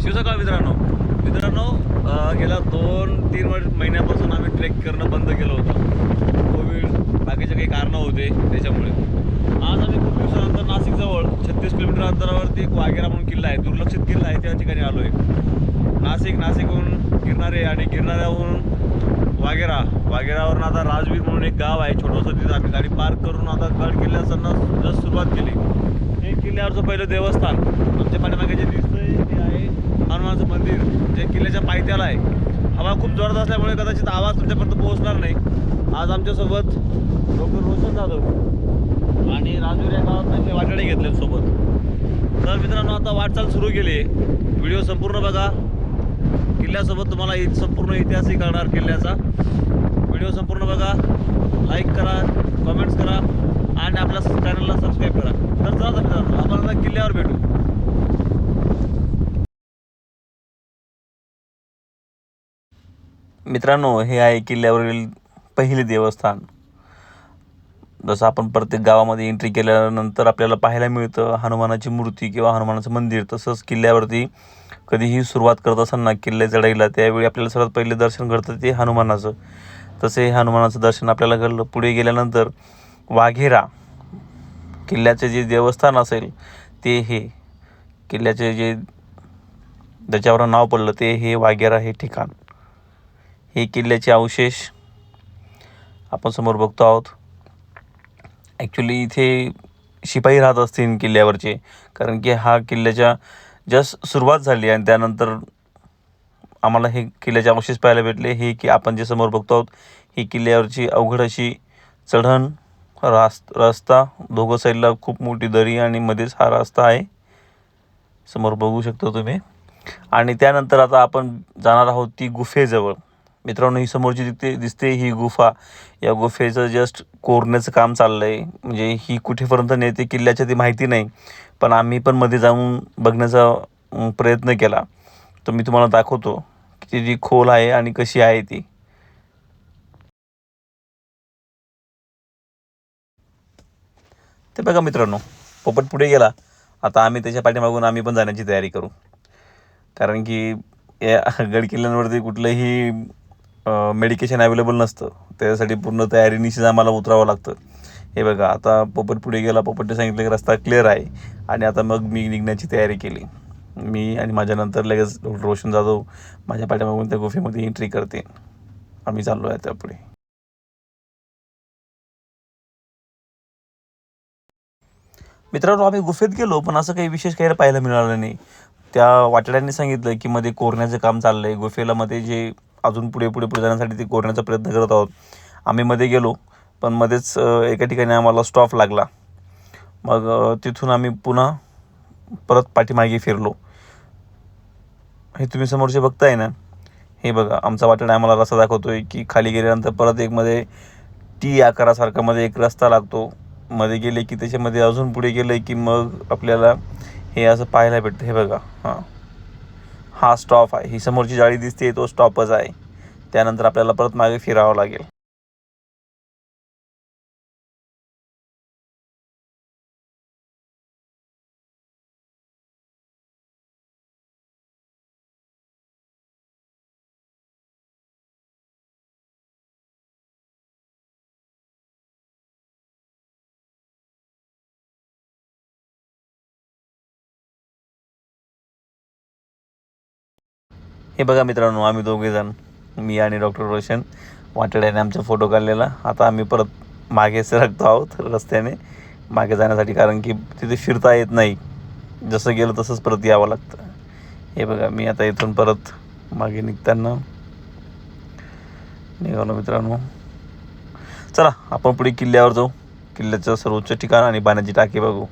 शिवसकाळ मित्रांनो गेल्या 2-3 महिन्यापासून आम्ही ट्रेक करणं बंद केलं होतं. कोविड बाकीचे काही कारणं होते त्याच्यामुळे. आज आम्ही खूप दिवसानंतर नाशिकजवळ 36 किलोमीटर अंतरावरती एक वाघेरा म्हणून किल्ला आहे, दुर्लक्षित किल्ला आहे, त्या ठिकाणी आलो आहे. नाशिकहून गिरणारे आणि गिरणाऱ्याहून वाघेरावरून आता राजवीर म्हणून एक गाव आहे छोटंसं, तिथं आम्ही गाडी पार्क करून आता गड किल्ल्याचं जस्ट सुरुवात केली. हे किल्ल्यावरचं पहिलं देवस्थान आमच्या पाठीमागे जे दिसतंय ते आहे हनुमानाचं मंदिर, जे किल्ल्याच्या पायथ्याला आहे. हवा खूप जोरात असल्यामुळे कदाचित आवाज तुमच्यापर्यंत पोहोचणार नाही. आज आमच्यासोबत डॉक्टर रोशन जाधव आणि राजवीर या गावात वाटाडे घेतले सोबत. तर मित्रांनो आता वाटचाल सुरू केली आहे. व्हिडिओ संपूर्ण बघा. किल्ल्यासोबत तुम्हाला संपूर्ण इतिहासही कळणार किल्ल्याचा. व्हिडिओ संपूर्ण बघा, लाईक करा, कमेंट्स करा आणि आपल्या चॅनलला सबस्क्राईब करा. तर चला मित्रांनो आपण आता किल्ल्यावर भेटू. मित्रांनो हे आहे किल्ल्यावरील पहिले देवस्थान. जसं आपण प्रत्येक गावामध्ये एंट्री केल्यानंतर आपल्याला पाहायला मिळतं हनुमानाची मूर्ती किंवा हनुमानाचं मंदिर. तसंच किल्ल्यावरती कधीही सुरुवात करत असताना किल्ले चढायला त्यावेळी आपल्याला सर्वात पहिले दर्शन घडतं ते हनुमानाचं. तसे हनुमानाचं दर्शन आपल्याला घडलं. पुढे गेल्यानंतर वाघेरा किल्ल्याचे जे देवस्थान असेल ते हे किल्ल्याचे जे ज्याच्यावर नाव पडलं ते हे वाघेरा हे ठिकाण. हे किल्ल्याचे अवशेष आपण समोर बघतो आहोत. ॲक्च्युली इथे शिपाई राहत असतील किल्ल्यावरचे, कारण की हा किल्ल्याच्या जस्ट सुरुवात झाली आणि त्यानंतर आम्हाला हे किल्ल्याचे अवशेष पाहायला भेटले. हे की आपण जे समोर बघतो आहोत ही किल्ल्यावरची अवघड अशी चढण रस्ता, दोघं साईडला खूप मोठी दरी आणि मध्येच हा रस्ता आहे, समोर बघू शकतो तुम्ही. आणि त्यानंतर आता आपण जाणार आहोत ती गुफेजवळ. मित्रांनो ही समोरची दिसते ही गुफा. या गुफेचं जस्ट कोरण्याचं काम चाललं आहे. म्हणजे ही कुठेपर्यंत नेते किल्ल्याच्या ती माहिती नाही, पण आम्ही पण मध्ये जाऊन बघण्याचा प्रयत्न केला. तर मी तुम्हाला दाखवतो की ती खोल आहे आणि कशी आहे ती. ते बघा मित्रांनो, पोपट पुढे गेला. आता आम्ही त्याच्या पाठीमागून आम्ही पण जाण्याची तयारी करू, कारण की या गड किल्ल्यांवरती कुठलंही मेडिकेशन अवेलेबल नसतं. त्याच्यासाठी पूर्ण तयारीनिशीच आम्हाला उतरावं लागतं. हे बघा आता पोपट पुढे गेला. पोपटने सांगितलं की रस्ता क्लिअर आहे आणि आता मग मी निघण्याची तयारी केली. मी आणि माझ्यानंतर लगेच रोशन जाधव माझ्या पाठीमागून त्या गुफेमध्ये एंट्री करते. आम्ही चाललो आहे त्यापुढे. मित्रांनो आम्ही गुफेत गेलो, पण असं काही विशेष काही पाहायला मिळालं नाही. त्या वाटाड्यांनी सांगितलं की मध्ये कोरण्याचं काम चाललं आहे. गुफेला मध्ये जे अजून पुढे जाण्यासाठी ते कोरण्याचा प्रयत्न करत आहोत. आम्ही मध्ये गेलो, पण मध्येच एका ठिकाणी आम्हाला स्टॉप लागला. मग तिथून आम्ही पुन्हा परत पाठीमागे फिरलो. हे तुम्ही समोरचे बघताय ना, हे बघा आमचा वाटाडा आम्हाला रस्ता दाखवतोय की खाली गेल्यानंतर परत एक मध्ये टी आकारासारखा मध्ये एक रस्ता लागतो. मध्ये गेले की त्याच्यामध्ये अजून पुढे गेले की मग आपल्याला हे असं पाहायला भेटतं. हे बघा हा स्टॉप आहे. ही समोरची जाळी दिसते तो स्टॉपच आहे. त्यानंतर आपल्याला परत मागे फिरावं लागेल. हे बघा मित्रांनो, आम्ही दोघेजण, मी आणि डॉक्टर रोशन, वाटाड्याने आमचा फोटो काढलेला. आता आम्ही परत मागे सरकतो आहोत रस्त्याने मागे जाण्यासाठी, कारण की तिथे फिरता येत नाही. जसं गेलं तसंच परत यावं लागतं. हे बघा मी आता इथून परत मागे निघताना निघालो मित्रांनो. चला आपण पुढे किल्ल्यावर जाऊ. किल्ल्याचं सर्वोच्च ठिकाण आणि पाण्याची टाकी बघू.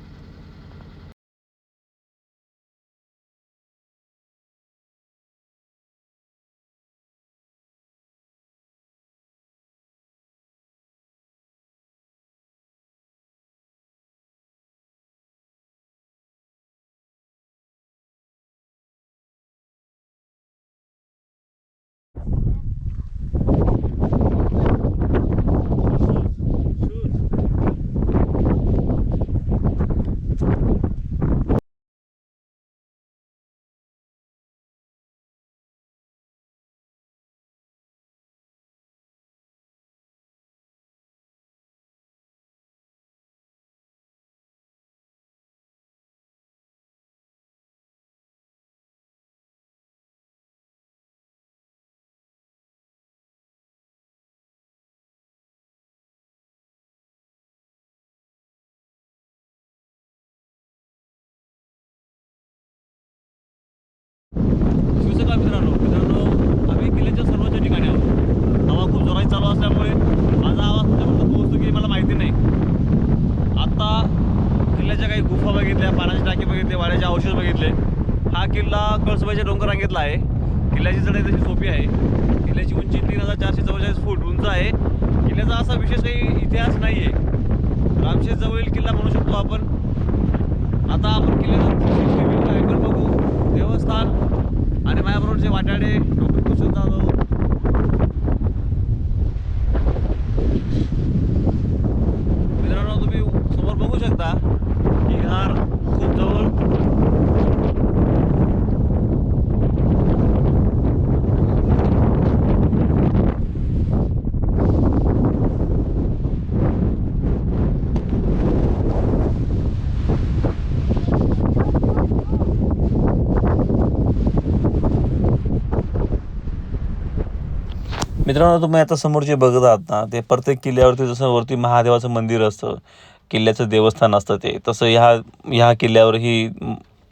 शिवसका मित्रांनो आम्ही किल्ल्याच्या सर्वोच्च ठिकाणी आहोत. हवा खूप जोरात चालू असल्यामुळे माझा आवाज तुमच्यापर्यंत पोहोचतो की मला माहिती नाही. आता किल्ल्याच्या काही गुफा बघितल्या, पाण्याची टाकी बघितले, वाड्याचे अवशेष बघितले. हा किल्ला कळसुबाईच्या डोंगर रांगेतला आहे. किल्ल्याची चढाई तशी सोपी आहे. किल्ल्याची उंची 3444 फूट उंच आहे. किल्ल्याचा असा विशेष काही इतिहास नाही आहे. रामशेज जवळील किल्ला म्हणू शकतो आपण. आता आपण किल्ल्याचा अँगल बघू. देवस्थान आणि माझ्याबरोबरचे वाटाडे डॉक्टर कुशल जाधव. मित्रांनो तुम्ही समोर बघू शकता की घार खूप जवळ. मित्रांनो तुम्ही आता समोर जे बघत आहात ना, ते प्रत्येक किल्ल्यावरती जसं वरती महादेवाचं मंदिर असतं, किल्ल्याचं देवस्थान असतं, ते तसं ह्या किल्ल्यावरही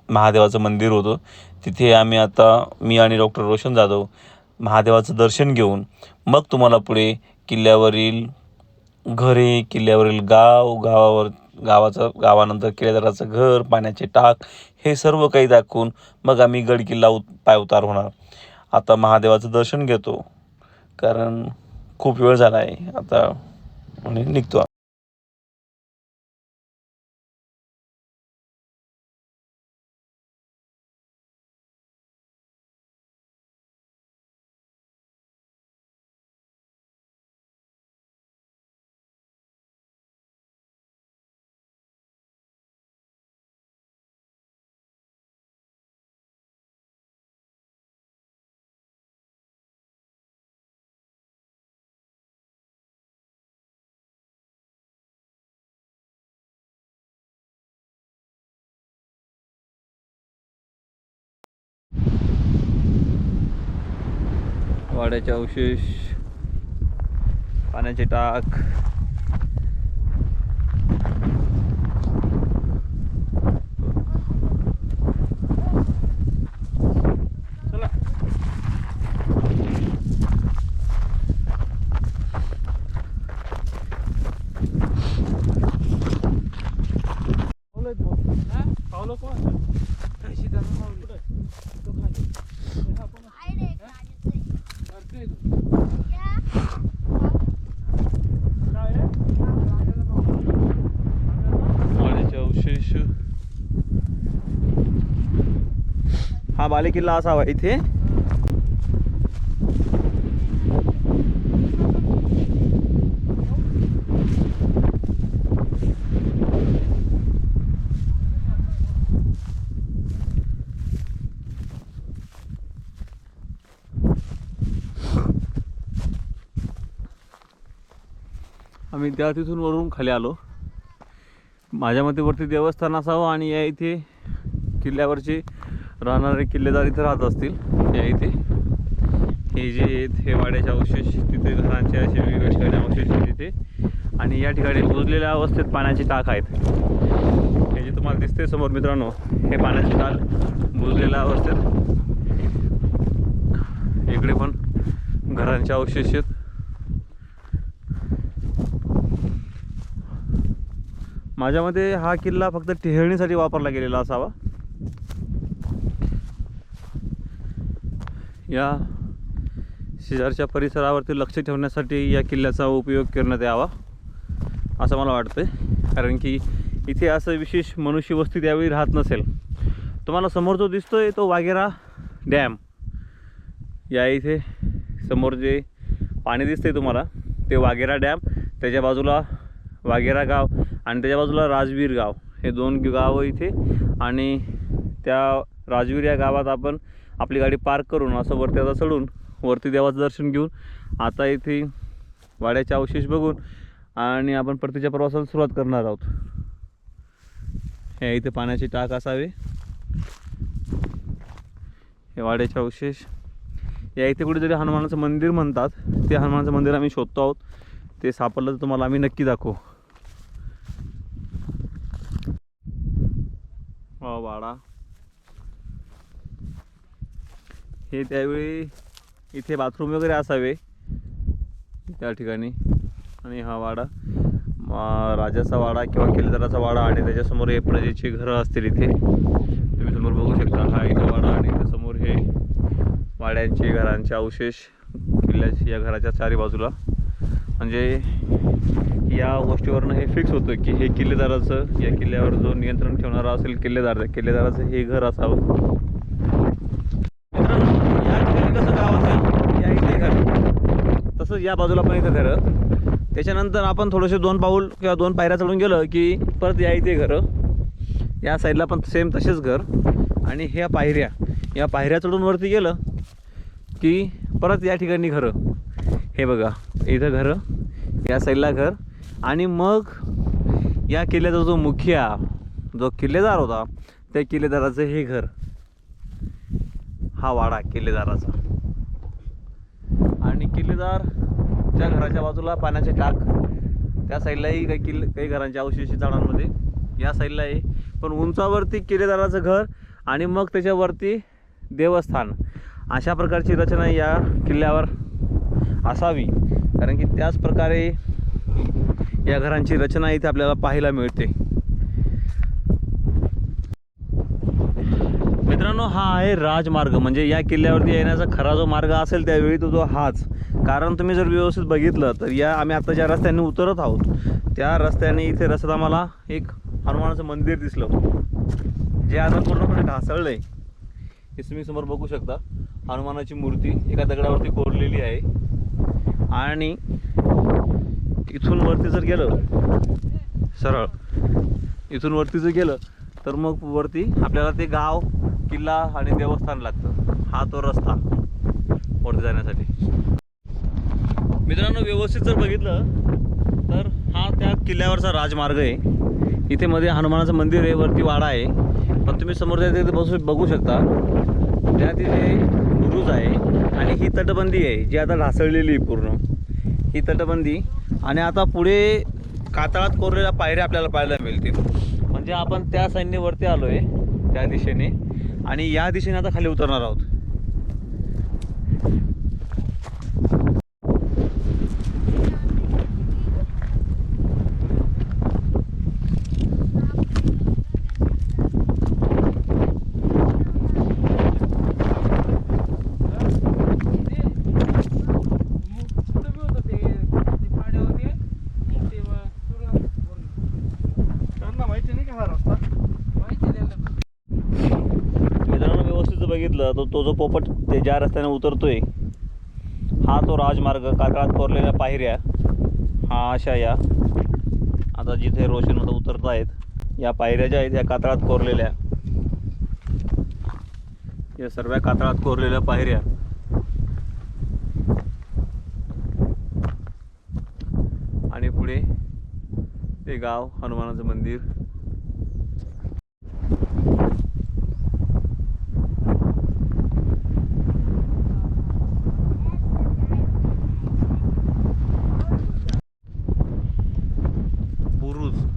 महादेवाचं मंदिर होतं. तिथे आम्ही आता मी आणि डॉक्टर रोशन जाधव महादेवाचं दर्शन घेऊन मग तुम्हाला पुढे किल्ल्यावरील घरे, किल्ल्यावरील गावानंतर किल्लेदाराचं घर, पाण्याचे टाक हे सर्व काही दाखवून मग आम्ही गड किल्ला पायउतार होणार. आता महादेवाचं दर्शन घेतो कारण खूप वेळ झाला आहे आता आणि निघतो. वाड्याचे अवशेष, पाण्याचे टाक, चला अवशेष. हा बालेकिल्ला असावा इथे. आम्ही त्या तिथून वरून खाली आलो. माझ्या मते वरती देवस्थान असावं आणि या इथे किल्ल्यावरचे राहणारे किल्लेदार इथे राहत असतील. या इथे हे जे आहेत हे वाड्याचे अवशेष, तिथे घरांचे असे वेगवेगळ्या ठिकाणी अवशेष आहेत तिथे. आणि या ठिकाणी बुजलेल्या अवस्थेत पाण्याची टाक आहेत. हे जे तुम्हाला दिसते समोर मित्रांनो, हे पाण्याची टाक बुजलेल्या अवस्थेत. इकडे पण घरांचे अवशेष आहेत. माझ्या मते हा किल्ला फक्त टेहळणीसाठी वापरला गेलेला असावा. या शेजारच्या परिसरावरती लक्ष ठेवण्यासाठी या किल्ल्याचा उपयोग करण्यात यावा असं मला वाटतं. कारण की इथे असं विशेष मनुष्यवस्ती त्यावेळी राहत नसेल. तुम्हाला समोर जो दिसतोय तो वाघेरा डॅम. या इथे समोर जे पाणी दिसतंय तुम्हाला ते वाघेरा डॅम, त्याच्या बाजूला वाघेरा गाव आणि त्याच्या बाजूला राजवीर गाव, हे दोन गावं इथे. आणि त्या राजवीर या गावात आपण आपली गाडी पार्क करून असं वरती आता चढून वरती देवाचं दर्शन घेऊन आता इथे वाड्याचे अवशेष बघून आणि आपण परतीच्या प्रवासाला सुरुवात करणार आहोत. हे इथे पाण्याची टाक असावे. हे वाड्याचे अवशेष. या इथे कुठेतरी हनुमानाचं मंदिर म्हणतात, ते हनुमानाचं मंदिर आम्ही शोधतो आहोत. ते सापडलं तर तुम्हाला आम्ही नक्की दाखवू. वाडा हे त्यावेळी इथे बाथरूम वगैरे असावे त्या ठिकाणी. आणि हा वाडा राजाचा वाडा किंवा किल्लेदाराचा वाडा आणि त्याच्यासमोर हे प्रजेची घरं असतील. इथे तुम्ही समोर बघू शकता हा इथे वाडा आणि त्यासमोर हे वाड्यांचे घरांचे अवशेष किल्ल्याच्या या घराच्या चारी बाजूला. म्हणजे या गोष्टीवरनं हे फिक्स होतं की हे किल्लेदाराचं, या किल्ल्यावर जो नियंत्रण ठेवणारा असेल किल्लेदाराचं हे घर असावं. मित्रांनो या ठिकाणी कसं गाव असेल या इथे घर, तसंच या बाजूला पण इथं घरं. त्याच्यानंतर आपण थोडेसे 2 पाऊल किंवा 2 पायऱ्या चढून गेलं की परत या इथे घरं, या साईडला पण सेम तसेच घर. आणि ह्या पायऱ्या चढून वरती गेलं की परत या ठिकाणी घरं. हे बघा इथं घरं, या साईडला घर. आणि मग या किल्ल्याचा जो मुखिया, जो किल्लेदार होता, त्या किल्लेदाराचं हे घर, हा वाडा किल्लेदाराचा. आणि किल्लेदारच्या घराच्या बाजूला पाण्याचे टाक, त्या साईडलाही काही घरांच्या अवशेष झाडांमध्ये या साईडला आहे. पण उंचावरती किल्लेदाराचं घर आणि मग त्याच्यावरती देवस्थान, अशा प्रकारची रचना या किल्ल्यावर असावी. कारण की त्याच प्रकारे या घरांची रचना इथे आपल्याला पाहायला मिळते. मित्रांनो हा आहे राजमार्ग. म्हणजे या किल्ल्यावरती येण्याचा खरा जो मार्ग असेल त्यावेळी तो हाच. कारण तुम्ही जर व्यवस्थित बघितलं तर या आम्ही आता ज्या रस्त्याने उतरत आहोत त्या रस्त्याने इथे रस्त्यात आम्हाला एक हनुमानाचं मंदिर दिसलं, जे आता पूर्णपणे ढासळलं आहे. हे तुम्ही समोर बघू शकता. हनुमानाची मूर्ती एका दगडावरती कोरलेली आहे. आणि इथून वरती जर गेलं सरळ, इथून वरती जर गेलं तर मग वरती आपल्याला ते गाव, किल्ला आणि देवस्थान लागतं. हा तो रस्ता वरती जाण्यासाठी. मित्रांनो व्यवस्थित जर बघितलं तर हा त्या किल्ल्यावरचा राजमार्ग आहे. इथे मध्ये हनुमानाचं मंदिर आहे, वरती वाडा आहे. पण तुम्ही समोर तिथे बघू शकता त्या तिथे बुरुज आहे. आणि ही तटबंदी आहे जी आता ढासळलेली आहे पूर्ण, ही तटबंदी. आणि आता पुढे कातळात कोरलेल्या पायऱ्या आपल्याला पाहायला मिळतील. म्हणजे आपण त्या साईडने आलो आहे त्या दिशेने, आणि या दिशेने आता खाली उतरणार आहोत. बघितलं तर तो जो पोपट ते ज्या रस्त्याने उतरतोय हा तो राजमार्ग, कातळात कोरलेल्या पायऱ्या, हा अशा या आता जिथे रोशन आता उतरत आहेत या पायऱ्या ज्या आहेत या कातळात कोरलेल्या, या सर्व कातळात कोरलेल्या पायऱ्या. आणि पुढे ते गाव, हनुमानाचं मंदिर.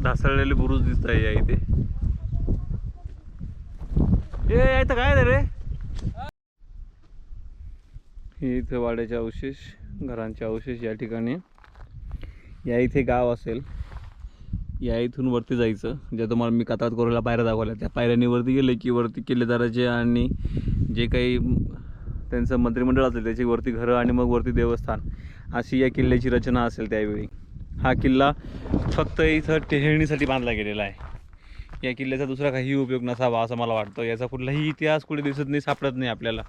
ढासळलेले बुरुज दिसत आहे या इथे. हे इथं काय रे? हे इथे वाड्याचे अवशेष, घरांचे अवशेष या ठिकाणी. या इथे गाव असेल, या इथून वरती जायचं. ज्या तुम्हाला मी कातळात कोरलेल्या पायऱ्या दाखवल्या त्या पायऱ्यांनी वरती गेले की वरती किल्लेदाराचे आणि जे काही त्यांचं मंत्रिमंडळ असेल त्याची वरती घरं आणि मग वरती देवस्थान, अशी या किल्ल्याची रचना असेल त्यावेळी. हा किल्ला फक्त इथं टेहळणीसाठी बांधला गेलेला आहे. या किल्ल्याचा दुसरा काही उपयोग नसावा असं मला वाटतं. याचा कुठलाही इतिहास कुठे दिसत नाही, सापडत नाही आपल्याला.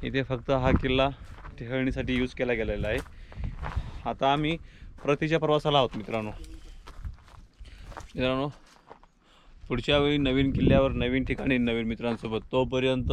इथे फक्त हा किल्ला टेहळणीसाठी यूज केला गेलेला आहे. आता आम्ही परतीच्या प्रवासाला आहोत मित्रांनो. पुढच्या वेळी नवीन किल्ल्यावर, नवीन ठिकाणी, नवीन मित्रांसोबत. तोपर्यंत